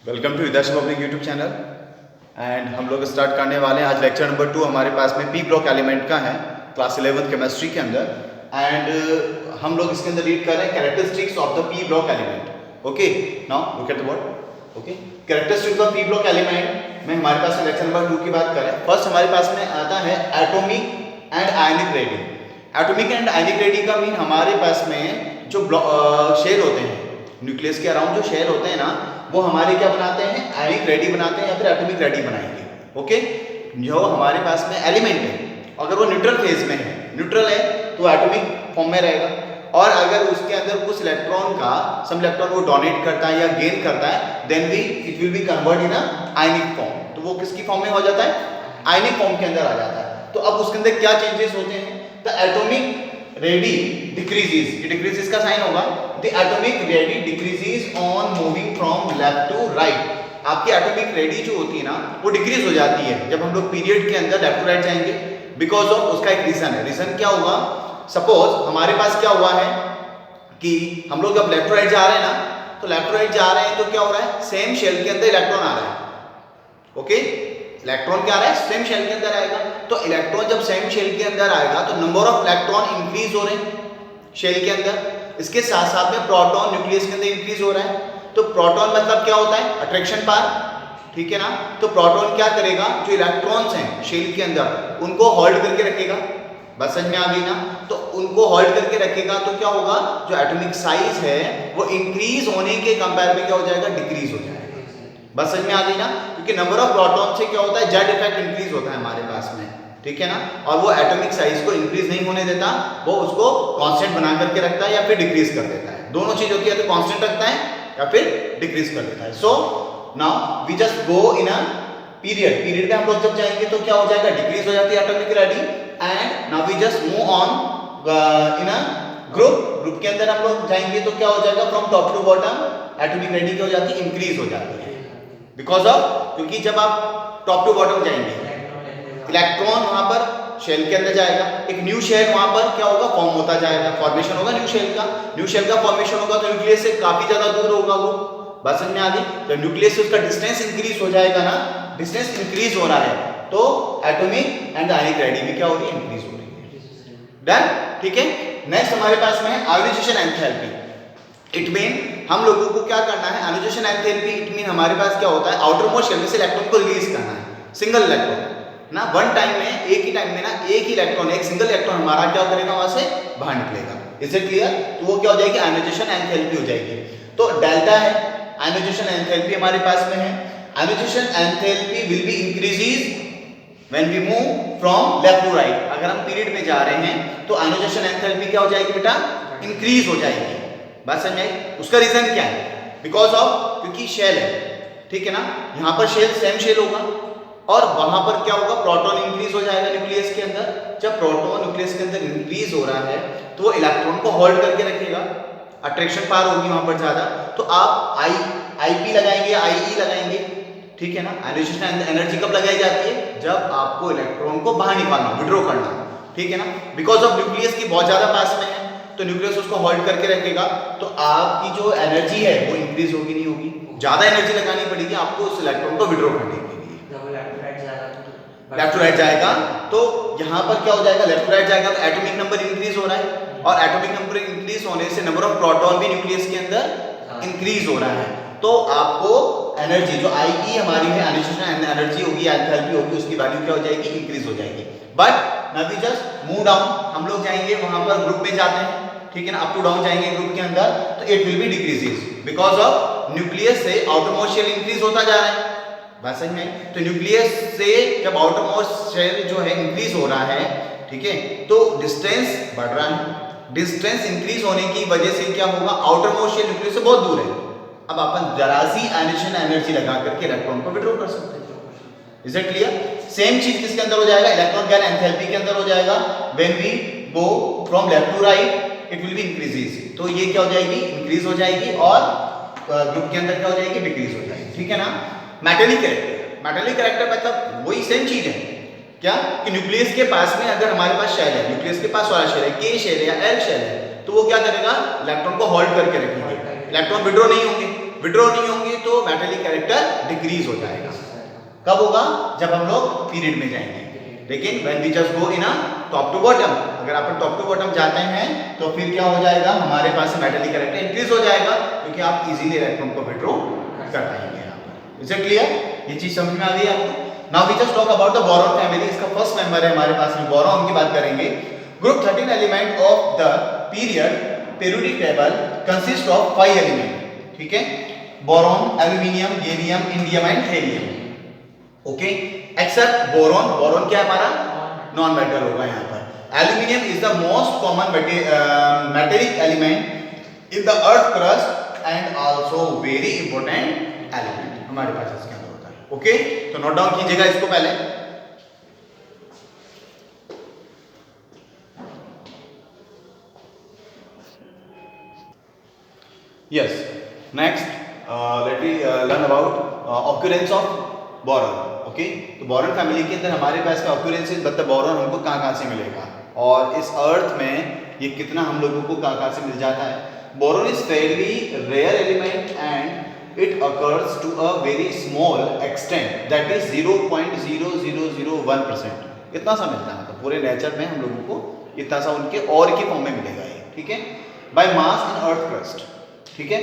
Welcome to विदाश public YouTube channel. And हम लोग स्टार्ट करने वाले हैं आज लेक्चर नंबर 2। हमारे पास में पी ब्लॉक एलिमेंट का है क्लास 11 केमिस्ट्री के अंदर। एंड हम लोग इसके अंदर रीड कर रहे हैं characteristics of the P block element. Okay, now look at the word. Okay, characteristics of P block element में हमारे पास लेक्चर नंबर 2 की बात करें। फर्स्ट हमारे पास में आता है atomic and ionic radius. Atomic and ionic radius का मीन हमारे पास में जो शेल होते हैं, न्यूक्लियस के अराउंड जो शेल होते हैं ना, वो हमारे क्या बनाते हैं, आयनिक रेडी बनाते हैं या फिर एटॉमिक रेडी बनाएंगे। ओके, जो हमारे पास में एलिमेंट है अगर वो न्यूट्रल फेज में है, न्यूट्रल है तो एटॉमिक फॉर्म में रहेगा। और अगर उसके अंदर कुछ इलेक्ट्रॉन का सम इलेक्ट्रॉन वो डोनेट करता है या गेन करता है, देन भी it will B convert in ionic form. तो वो किसकी फॉर्म में हो जाता है, आयनिक फॉर्म के अंदर आ जाता है। तो अब उसके अंदर क्या चेंजेस होते हैं, द एटॉमिक रेडी डिक्रीजेस, ये डिक्रीजेस का साइन होगा। The atomic radii decreases on moving from left to right. आपकी एटॉमिक रेडी जो होती है ना, वो डिक्रीज हो जाती है जब हम लोग पीरियड के अंदर लेफ्ट टू राइट जाएंगे। बिकॉज ऑफ उसका एक रीजन है। रीजन क्या होगा, सपोज हमारे पास क्या हुआ है कि हम लोग जब लेफ्ट टू राइट जा रहे हैं ना, तो लेफ्ट टू राइट जा रहे हैं तो क्या हो रहा है, सेम शेल के अंदर इलेक्ट्रॉन आ रहा है। ओके, इलेक्ट्रॉन क्या आ रहा है, सेम शेल के अंदर आएगा। तो इलेक्ट्रॉन जब सेम शेल के अंदर आएगा तो नंबर ऑफ इलेक्ट्रॉन इंक्रीज हो रहे हैं शेल के अंदर। इसके साथ साथ में प्रोटॉन न्यूक्लियस के अंदर इंक्रीज हो रहा है। तो प्रोटॉन मतलब क्या होता है, अट्रैक्शन पावर, ठीक है ना। तो प्रोटॉन क्या करेगा, जो इलेक्ट्रॉन्स हैं शेल के अंदर उनको होल्ड करके रखेगा। बस समझ में आ गई ना। तो उनको होल्ड करके रखेगा तो क्या होगा, जो एटॉमिक साइज है वो इंक्रीज होने के कंपेयर में क्या हो जाएगा, डिक्रीज हो जाएगा। बस समझ में आ गई ना, क्योंकि नंबर ऑफ प्रोटॉन से क्या होता है, जेड इफेक्ट इंक्रीज होता है हमारे पास में, ठीक है ना। और वो एटॉमिक साइज को इंक्रीज नहीं होने देता, वो उसको कांस्टेंट बना करके रखता है या फिर डिक्रीज कर देता है। दोनों चीज होती है, तो कांस्टेंट रखता है या फिर डिक्रीज कर देता है। So now we just go in a period में हम लोग जब जाएंगे तो क्या हो जाएगा, डिक्रीज हो जाती है atomic radii. And now we just move on in a group के अंदर हम लोग जाएंगे तो क्या हो जाएगा, from top to bottom atomic radii क्या हो जाती है, इंक्रीज हो जाती है। बिकॉज ऑफ, क्योंकि जब आप टॉप टू बॉटम जाएंगे, इलेक्ट्रॉन वहां पर शेल के अंदर जाएगा, एक न्यू शेल वहां पर क्या होगा, फॉर्म होता जाएगा, फॉर्मेशन होगा न्यू शेल का फॉर्मेशन होगा। तो न्यूक्लियस से काफी ज्यादा दूर होगा वो। बात समझ में आ गई। तो न्यूक्लियस से उसका डिस्टेंस इंक्रीज हो जाएगा ना, डिस्टेंस इंक्रीज हो रहा है तो एटॉमिक एंड आयनिक रेडी भी क्या हो रही है, इंक्रीज हो रही है। डन, ठीक है। नेक्स्ट हमारे पास में है आयोनाइजेशन एंथैल्पी। इट मीन हम लोगों को क्या करना है, आयोनाइजेशन एंथैल्पी। इट मीन हमारे पास क्या होता है, आउटर मोस्ट शेल में से इलेक्ट्रॉन को रिलीज करना है, सिंगल इलेक्ट्रॉन ना। वन टाइम में, एक ही टाइम में ना, एक ही इलेक्ट्रॉन, एक सिंगल इलेक्ट्रॉन हमारा क्या करेगा, वहां से बाहर निकलेगा। Is it clear. तो वो क्या हो जाएगी, आयोनाइजेशन एंथैल्पी हो जाएगी। तो डेल्टा है, आयोनाइजेशन एंथैल्पी हमारे पास में है। Ionisation enthalpy will be increases when we move from left to right. अगर हम पीरियड में जा रहे हैं तो आयोनाइजेशन एंथैल्पी क्या हो जाएगी बेटा, इंक्रीज हो जाएगी। बात समझ आई। उसका रीजन क्या है, बिकॉज ऑफ, क्योंकि शेल है, ठीक है ना। यहाँ पर शेल सेम शेल होगा और वहां पर क्या होगा, प्रोटॉन इंक्रीज हो जाएगा न्यूक्लियस के अंदर। जब प्रोटॉन न्यूक्लियस के अंदर इंक्रीज हो रहा है तो वो इलेक्ट्रॉन को होल्ड करके रखेगा, अट्रैक्शन पावर होगी वहां पर ज्यादा। तो आप आईपी लगाएंगे, आईई लगाएंगे, ठीक है ना। आयोनाइजेशन एनर्जी कब लगाई जाती है, जब आपको इलेक्ट्रॉन को बाहर निकालना, विड्रॉ करना, ठीक है ना। बिकॉज ऑफ न्यूक्लियस की बहुत ज्यादा पास में है तो न्यूक्लियस उसको होल्ड करके रखेगा। तो आपकी जो एनर्जी है वो इंक्रीज होगी, नहीं होगी, ज्यादा एनर्जी लगानी पड़ेगी आपको उस इलेक्ट्रॉन को विड्रॉ करने के लिए। लेफ्ट टू राइट जाएगा तो यहाँ पर क्या हो जाएगा, लेफ्ट टू राइट जाएगा तो एटॉमिक नंबर इंक्रीज हो रहा है, और एटॉमिक नंबर इंक्रीज होने से नंबर ऑफ प्रोटॉन भी न्यूक्लियस के अंदर इंक्रीज हो रहा है। तो आपको एनर्जी जो आईई हमारी है, आयोनाइजेशन एनर्जी होगी, एंथैल्पी होगी, उसकी वैल्यू क्या हो जाएगी, इंक्रीज हो जाएगी। But now we just move down, हम लोग जाएंगे वहां पर ग्रुप में जाते हैं, ठीक है ना, अप टू डाउन जाएंगे ग्रुप के अंदर, तो it will B decreases because of nucleus से आउटर मोस्ट शेल इंक्रीज होता जा रहा है। बात समझ में। तो न्यूक्लियस से जब आउटर मोस्ट शेल जो है इंक्रीज हो रहा है, ठीक है, तो डिस्टेंस बढ़ रहा है। डिस्टेंस इंक्रीज होने की वजह से क्या होगा, आउटर मोस्ट शेल न्यूक्लियस से बहुत दूर है। अब अपन जरा सी आयोनाइजेशन एनर्जी लगा करके इलेक्ट्रॉन को विड्रॉ कर सकते हैं। Is it clear. सेम चीज किसके अंदर हो जाएगा, इलेक्ट्रॉन गैन एंथैल्पी के अंदर हो जाएगा। When we go from left to right it will be increases. तो ये क्या हो जाएगी, इंक्रीज हो जाएगी, और ग्रुप के अंदर क्या हो जाएगी, डिक्रीज हो जाएगी, ठीक है ना। मेटेलिक कैरेक्टर, मेटेलिक कैरेक्टर मतलब वही सेम चीज है क्या, कि न्यूक्लियस के पास में अगर हमारे पास शेल है, न्यूक्लियस के पास वाला शेल है, के शेल है या एल शेल है, तो वो क्या करेगा, इलेक्ट्रॉन को होल्ड करके रखेंगे, इलेक्ट्रॉन विड्रॉ नहीं होंगे। विड्रॉ नहीं होंगे तो मेटालिक कैरेक्टर डिक्रीज हो जाएगा। कब होगा? जब हम लोग पीरियड में जाएंगे। लेकिन when we just go in a top to bottom, अगर आप टॉप टू बॉटम जाते हैं तो फिर क्या हो जाएगा, हमारे पास मेटालिक कैरेक्टर इंक्रीज हो जाएगा क्योंकि आप इजीली इलेक्ट्रॉन को विड्रॉ कर पाएंगे यहाँ पर। Is it clear? ये चीज समझ में आ गई आपको? Now we just talk about the boron family. इसका फर्स्ट मेंबर है हमारे पास में बोरॉन की बात करेंगे। Group 13 element of the periodic table consist of 5 element. ठीक है, boron, aluminium, gallium, indium and thallium. Okay, except boron. Boron क्या है हमारा? नॉन मेटल होगा यहाँ पर। Aluminium is the most common metallic element in the earth crust and also very important element हमारे पास इसके अंदर होता है। ओके, तो नोट डाउन कीजिएगा इसको पहले। Yes, next let me learn about occurrence of boron. Okay, तो बोरॉन फैमिली के अंदर हमारे पास का ऑक्यूरेंस मतलब बोरॉन हमको कहाँ से मिलेगा और इस अर्थ में ये कितना हम लोगों को कहाँ से मिल जाता है। Boron is fairly rare element and it occurs to a very small extent that is 0.0001%। इतना सा मिलता है, मतलब पूरे नेचर में हम लोगों को इतना सा उनके और की फॉर्म में मिलेगा ये। ठीक है, by mass in earth crust. ठीक है,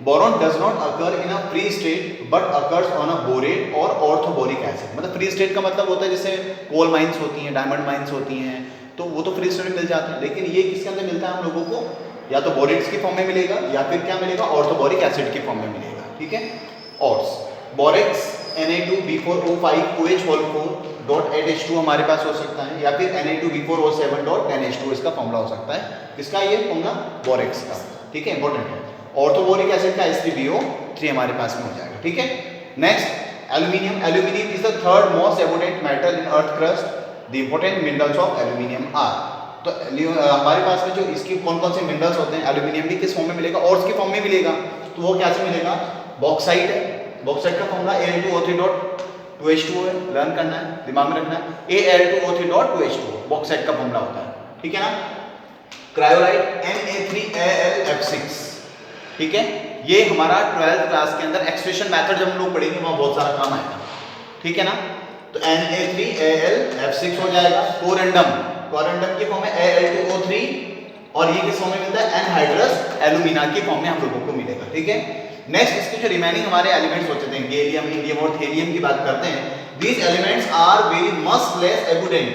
boron does not occur in a free state but occurs on a borate और ऑर्थोबोरिक एसिड। मतलब फ्री स्टेट का मतलब होता है जैसे कोल माइंस होती हैं, डायमंड माइंस होती हैं, तो वो तो फ्री स्टेट में मिल जाते हैं। लेकिन ये किसके अंदर मिलता है हम लोगों को? या तो बोरेट्स की फॉर्म में मिलेगा या फिर क्या मिलेगा, ऑर्थोबोरिक एसिड की फॉर्म में मिलेगा। ठीक है, ऑर्ट्स बोरेक्स Na2B4O5OH4.8H2 हमारे पास हो सकता है, या फिर Na2B4O7.10H2 इसका फॉर्मूला हो सकता है। किसका ये फॉर्मूला? बोरेक्स का। ठीक है, इंपॉर्टेंट है। ऑर्थोबोरिक एसिड का H3BO3 हमारे पास में हो जाएगा। ठीक है, next aluminium. Aluminium is the third most abundant metal in earth crust. The important minerals of aluminium are. तो हमारे पास में जो इसकी कौन कौन से मिनरल्स होते हैं, एल्यूमिनियम भी किस फॉर्म में मिलेगा? ऑर्स की फॉर्म में मिलेगा। तो वो कैसे मिलेगा? बॉक्साइट है, बॉक्साइट का फॉर्मूला Al2O3.2H2 है। लर्न करना है, दिमाग में रखना है, Al2O3.2H2 बॉक्साइट का फॉर्मूला होता है। ठीक है ना। Cryolite Na3Al(F6). ठीक है, ये हमारा 12th क्लास के अंदर एक्सट्रैक्शन मेथड जब हम लोग पढ़ेंगे वहां बहुत सारा काम आएगा। ठीक है ना, तो Na3Al(F6) हो जाएगा। कोरेंडम, कोरेंडम की फॉर्म में Al2O3 और ये किस फॉर्म में मिलता है? एनहाइड्रस एल्यूमिना की फॉर्म में हम लोगों को मिलेगा। ठीक है, नेक्स्ट इसके जो रिमेनिंग हमारे एलिमेंट्स होते हैं, गैलियम, इंडियम और थेरियम की बात करते हैं। These elements are very much less abundant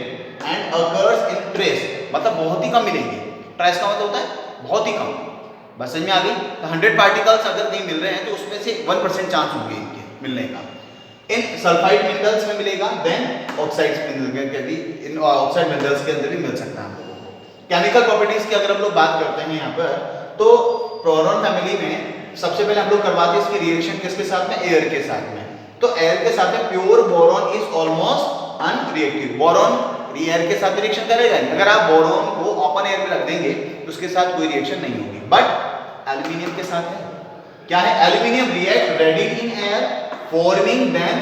and occurs in trace. मतलब बहुत ही कम मिलेंगे। ट्रेस का मतलब होता है बहुत ही कम। बस समझ में आ गई? तो 100 पार्टिकल्स अगर नहीं मिल रहे हैं तो उसमें से 1% चांस होंगे इनके मिलने का। इन सल्फाइड मिनरल्स में मिलेगा, देन ऑक्साइड्स मिनरल के भी इन ऑक्साइड मिनरल्स के अंदर भी मिल सकता है हम लोगों को। केमिकल प्रॉपर्टीज की अगर हम लोग बात करते हैं यहाँ पर, तो बोरॉन फैमिली में सबसे पहले हम लोग करवाते हैं इसकी रिएक्शन किसके साथ में? एयर के साथ में। तो एयर के साथ में pure boron is almost unreactive. Boron air के साथ रिएक्शन करेगा नहीं। अगर आप बोरॉन को ओपन एयर में रख देंगे तो उसके साथ कोई रिएक्शन नहीं होगी। बट एल्यूमिनियम के साथ है, क्या है? Aluminium react readily in air forming then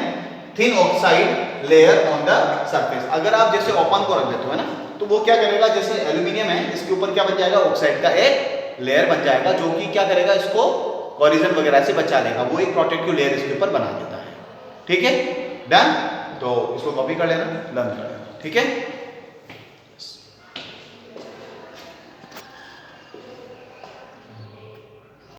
thin oxide layer on the surface. अगर आप जैसे ओपन को रख देते हो ना, तो वो क्या करेगा, जैसे एल्यूमिनियम है इसके ऊपर क्या बन जाएगा? ऑक्साइड का एक लेयर बन जाएगा जो कि क्या करेगा? इसको कोरिजन वगैरह से बचा लेगा। वो एक प्रोटेक्टिव लेयर इसके ऊपर बना देता है। ठीक है, डन। तो इसको कॉपी कर लेना, लर्न कर लेना। ठीक है।